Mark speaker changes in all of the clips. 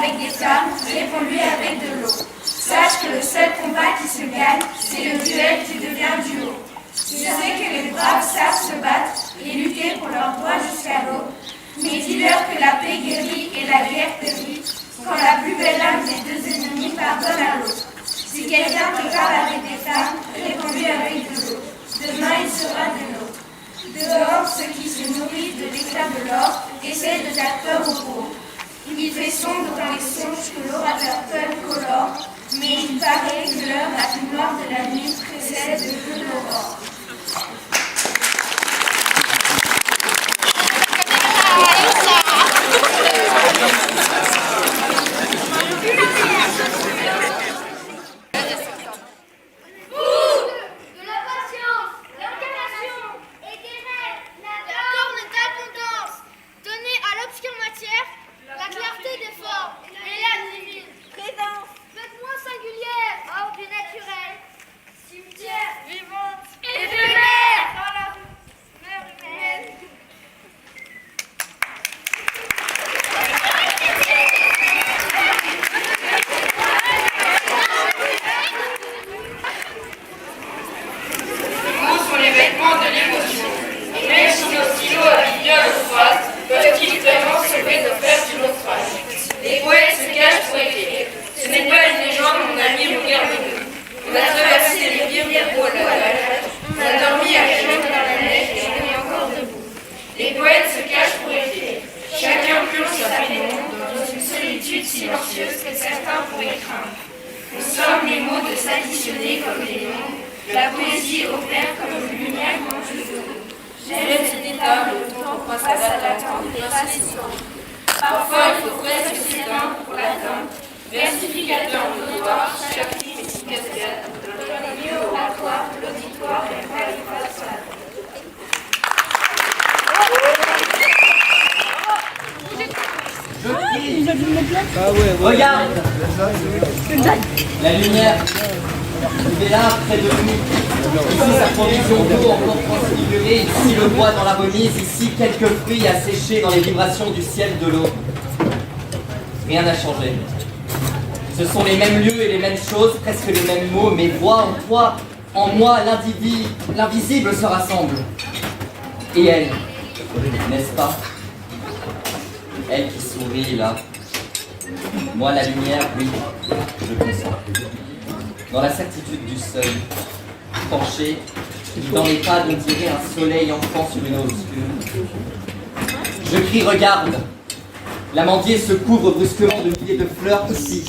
Speaker 1: avec des flammes, réponds-lui avec de l'eau. Sache que le seul combat qui se gagne, c'est le duel qui devient duo. Je sais que les braves savent se battre et lutter pour leurs droits jusqu'à l'aube, mais dis-leur que la paix guérit et la guerre périt, quand la plus belle âme des deux ennemis pardonne à l'autre. Si quelqu'un te parle avec des flammes, réponds-lui avec de l'eau. Demain il sera de nôtres. Dehors, ceux qui se nourrissent de l'éclat de l'or essaient de faire peur aux pauvres. Il fait sombre dans les songes que l'orateur peuple colore, mais il paraît que l'heure la plus noire de la nuit précède le feu de l'aurore.
Speaker 2: Silencieuse que certains pourraient craindre. Nous sommes les mots de s'additionner comme des noms. La poésie opère comme une lumière mange le dos. J'aime cet état où le temps passe à l'attente et passe les temps. Parfois il faut presque s'éteindre pour l'atteindre. Versificateur auditoire, chaque ligne est une cascade. Le lieu oratoire, l'auditoire et pas les façades.
Speaker 3: Regarde la lumière. Il est là, près de nous. Ici, sa provision d'eau encore transfigurée. Ici, le bois dans la remise. Ici, quelques fruits à sécher dans les vibrations du ciel de l'eau. Rien n'a changé. Ce sont les mêmes lieux et les mêmes choses, presque les mêmes mots, mais voix en toi, en moi, l'invisible se rassemble. Et elle, n'est-ce pas? Elle qui sourit là. Moi, la lumière, oui, je consens. Dans la certitude du seuil, penché, dans les pas d'on dirait un soleil enfant sur une eau obscure. Je crie, regarde! L'amandier se couvre brusquement de milliers de fleurs ici.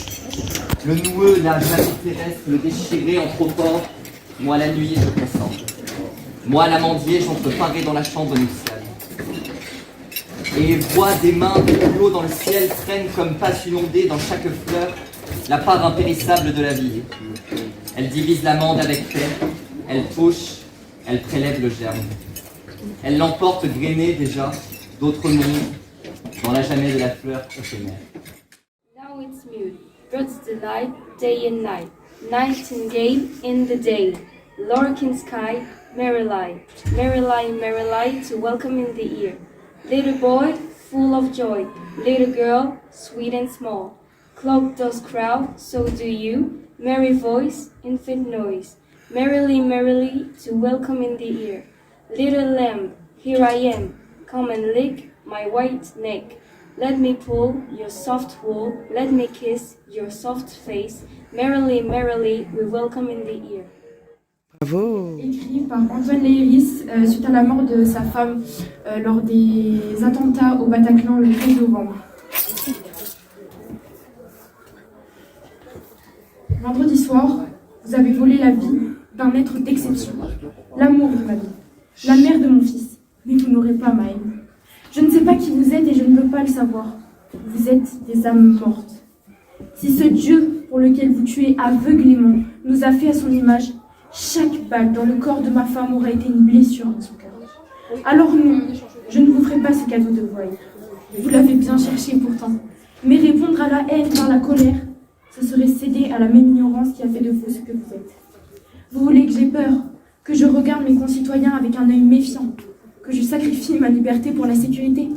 Speaker 3: Le noueux n'a jamais terrestre, le déchiré en trop fort. Moi, la nuit, je consens. Moi, l'amandier, j'entre paré dans la chambre nuptiale. Et vois des mains de l'eau dans le ciel traînent comme passe une ondée dans chaque fleur la part impérissable de la vie. Elle divise l'amande avec fait, elle touche, elle prélève le germe. Elle l'emporte grainée déjà d'autres mondes dans la jamais de la fleur éphémère.
Speaker 4: Now it's mute, bird's delight, day and night, nightingale in the day, lark in sky, merry light, to welcome in the ear. Little boy, full of joy, little girl, sweet and small. Clock does crowd, so do you, merry voice, infant noise. Merrily, to welcome in the ear. Little lamb, here I am, come and lick my white neck. Let me pull your soft wool, let me kiss your soft face. Merrily, we welcome in the ear.
Speaker 5: Bravo.
Speaker 6: Écrit par Antoine Léris suite à la mort de sa femme lors des attentats au Bataclan le 13 novembre. Vendredi soir, vous avez volé la vie d'un être d'exception, l'amour de ma vie, la mère de mon fils, mais vous n'aurez pas ma haine. Je ne sais pas qui vous êtes et je ne veux pas le savoir. Vous êtes des âmes mortes. Si ce Dieu pour lequel vous tuez aveuglément nous a fait à son image, chaque balle dans le corps de ma femme aurait été une blessure dans son cœur. Alors non, je ne vous ferai pas ce cadeau de voile. Vous l'avez bien cherché pourtant. Mais répondre à la haine par la colère, ce serait céder à la même ignorance qui a fait de vous ce que vous êtes. Vous voulez que j'aie peur, que je regarde mes concitoyens avec un œil méfiant, que je sacrifie ma liberté pour la sécurité?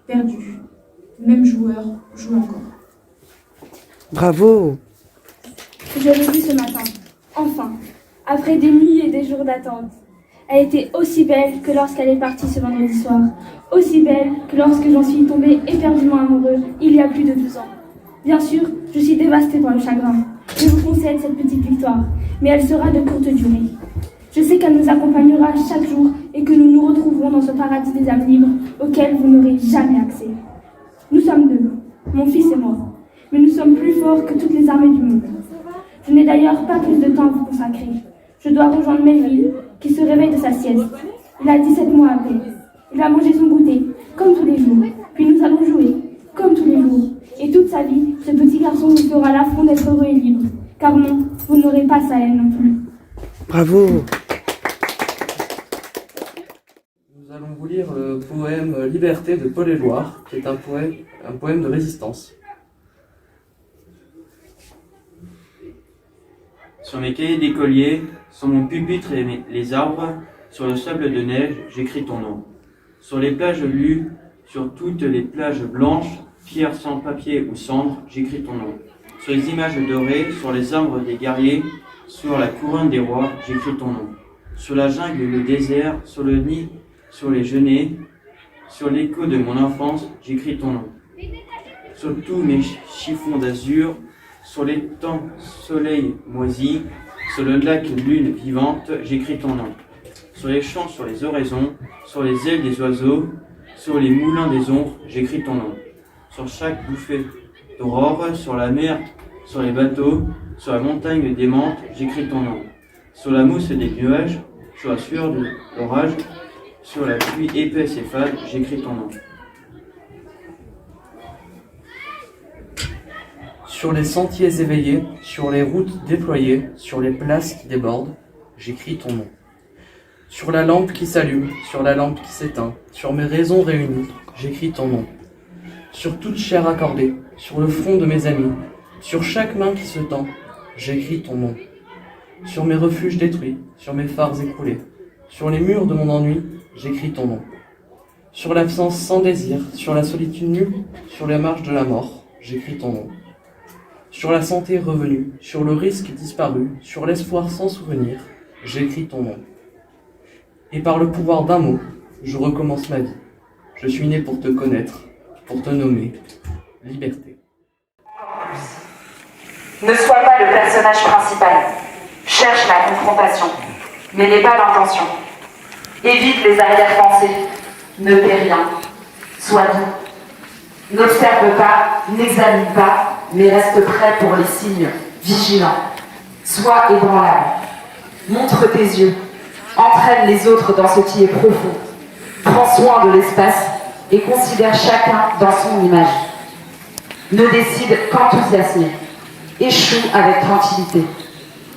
Speaker 6: Perdu. Même joueur joue encore.
Speaker 5: Bravo.
Speaker 6: Je l'ai vue ce matin, enfin, après des nuits et des jours d'attente. Elle était aussi belle que lorsqu'elle est partie ce vendredi soir, aussi belle que lorsque j'en suis tombée éperdument amoureux il y a plus de 12 ans. Bien sûr, je suis dévastée par le chagrin. Je vous concède cette petite victoire, mais elle sera de courte durée. Je sais qu'elle nous accompagnera chaque jour et que nous nous retrouverons dans ce paradis des âmes libres auquel vous n'aurez jamais accès. Nous sommes deux, mon fils et moi, mais nous sommes plus forts que toutes les armées du monde. Je n'ai d'ailleurs pas plus de temps à vous consacrer. Je dois rejoindre Melville, qui se réveille de sa sieste. Il a 17 mois à peine. Il a mangé son goûter, comme tous les jours. Puis nous allons jouer, comme tous les jours. Et toute sa vie, ce petit garçon nous fera l'affront d'être heureux et libre. Car non, vous n'aurez pas ça elle non plus.
Speaker 5: Bravo.
Speaker 7: Nous allons vous lire le poème Liberté de Paul Éluard, qui est un poème de résistance.
Speaker 8: Sur mes cahiers d'écolier, sur mon pupitre et les arbres, sur le sable de neige, j'écris ton nom. Sur les plages lues, sur toutes les plages blanches, pierres sans papier ou cendre, j'écris ton nom. Sur les images dorées, sur les arbres des guerriers, sur la couronne des rois, j'écris ton nom. Sur la jungle et le désert, sur le nid, sur les genêts, sur l'écho de mon enfance, j'écris ton nom. Sur tous mes chiffons d'azur, sur l'étang soleil moisi, sur le lac lune vivante, j'écris ton nom. Sur les champs, sur les oraisons, sur les ailes des oiseaux, sur les moulins des ombres, j'écris ton nom. Sur chaque bouffée d'aurore, sur la mer, sur les bateaux, sur la montagne démente, j'écris ton nom. Sur la mousse des nuages, sur la sueur de l'orage, sur la pluie épaisse et fade, j'écris ton nom.
Speaker 7: Sur les sentiers éveillés, sur les routes déployées, sur les places qui débordent, j'écris ton nom. Sur la lampe qui s'allume, sur la lampe qui s'éteint, sur mes raisons réunies, j'écris ton nom. Sur toute chair accordée, sur le front de mes amis, sur chaque main qui se tend, j'écris ton nom. Sur mes refuges détruits, sur mes phares écroulés, sur les murs de mon ennui, j'écris ton nom. Sur l'absence sans désir, sur la solitude nue, sur les marches de la mort, j'écris ton nom. Sur la santé revenue, sur le risque disparu, sur l'espoir sans souvenir, j'écris ton nom. Et par le pouvoir d'un mot, je recommence ma vie. Je suis né pour te connaître, pour te nommer liberté.
Speaker 9: Ne sois pas le personnage principal. Cherche la confrontation, mais n'aie pas l'intention. Évite les arrière-pensées. Ne paie rien. Sois doux. N'observe pas, n'examine pas, mais reste prêt pour les signes, vigilant. Sois ébranlable. Montre tes yeux. Entraîne les autres dans ce qui est profond. Prends soin de l'espace et considère chacun dans son image. Ne décide qu'enthousiasmer. Échoue avec tranquillité.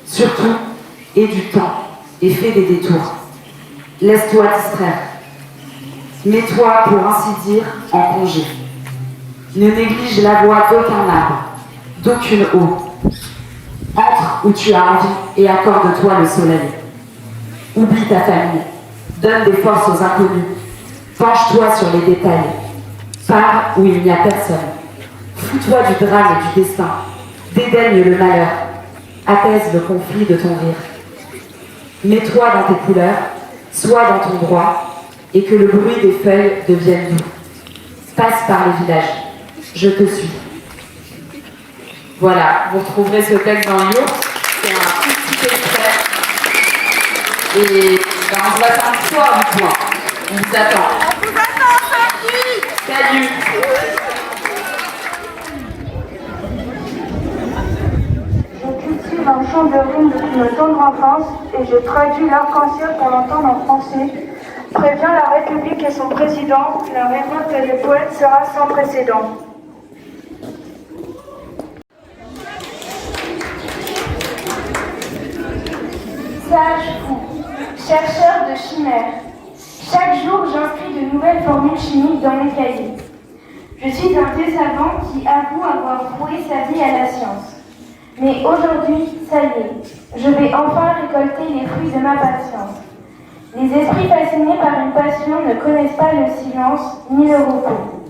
Speaker 9: Surtout, aie du temps et fais des détours. Laisse-toi distraire. Mets-toi, pour ainsi dire, en congé. Ne néglige la voix d'aucun arbre, d'aucune eau. Entre où tu as envie et accorde-toi le soleil. Oublie ta famille. Donne des forces aux inconnus. Penche-toi sur les détails. Pars où il n'y a personne. Fous-toi du drame et du destin. Dédaigne le malheur. Apaise le conflit de ton rire. Mets-toi dans tes couleurs. Sois dans ton droit. Et que le bruit des feuilles devienne doux. Passe par les villages. Je te suis. Voilà, vous retrouverez ce texte dans l'ours. C'est un petit extrait. Et on se va faire un soir du point. On vous attend. On vous attend, salut.
Speaker 10: Je cultive un chant de rime depuis ma tendre enfance et je traduis l'arc-en-ciel pour l'entendre en français. Prévient la République et son président, la révolte des poètes sera sans précédent. Sage fou, chercheur de chimères. Chaque jour, j'inscris de nouvelles formules chimiques dans mes cahiers. Je suis un vieux savant qui avoue avoir voué sa vie à la science. Mais aujourd'hui, ça y est, je vais enfin récolter les fruits de ma patience. Les esprits fascinés par une passion ne connaissent pas le silence ni le repos.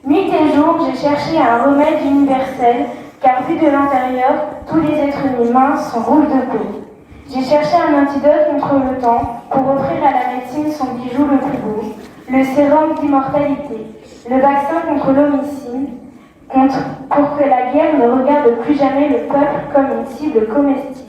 Speaker 10: Nuit et jour, j'ai cherché un remède universel car vu de l'intérieur, tous les êtres humains sont rouges de peau. J'ai cherché un antidote contre le temps pour offrir à la médecine son bijou le plus beau, le sérum d'immortalité, le vaccin contre l'homicide, pour que la guerre ne regarde plus jamais le peuple comme une cible comestible.